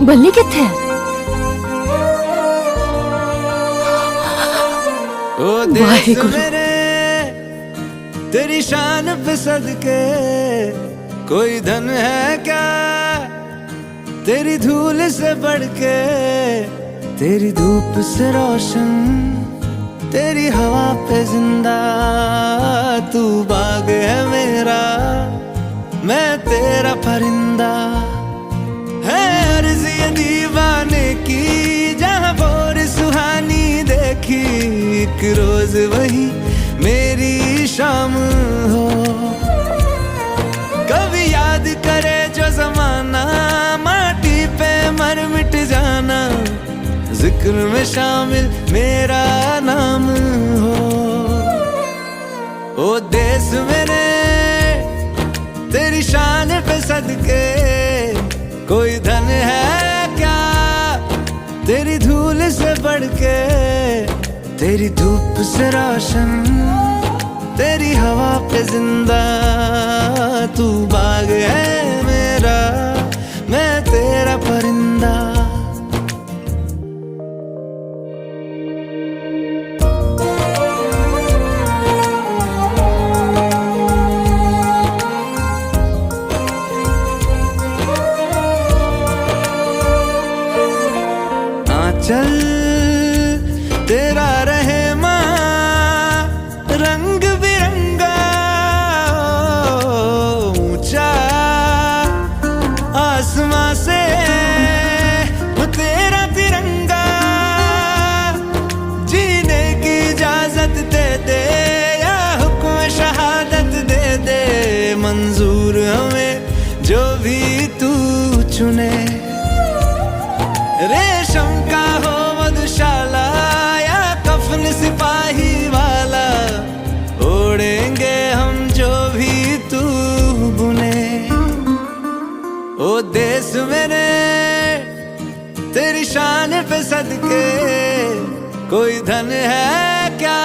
बल्ली किथे है? ओ देश मेरे तेरी शान पे सदके, कोई धन है क्या तेरी धूल से बढ़ के, तेरी धूप से रोशन, तेरी हवा पे जिंदा, तू बाग है मेरा, मैं तेरा परिंदा। है अर्ज़ ये दीवाने की, जहाँ भोर सुहानी देखी, एक रोज वही मेरी शाम हो। कभी याद करे जो जमाना, माटी पे मर मिट जाना, जिक्र में शामिल मेरा नाम हो। ओ देश मेरे तेरी शान पे सदके, कोई धन है क्या तेरी धूल से बढ़ के, तेरी धूप से रोशन, तेरी हवा पे जिंदा, तू बाग है मेरा, मैं तेरा परिंदा। चल तेरा रहे माँ रंग बिरंगा, ऊंचा आसमां से वो तेरा तिरंगा, जीने की इजाजत दे दे या हुक्म शहादत दे दे, मंजूर हमें जो भी तू चुने। रेशम का हो मधुशाला या कफन सिपाही वाला, ओढ़ेंगे हम जो भी तू बुने। ओ देश मेरे तेरी शान पे सदके, कोई धन है क्या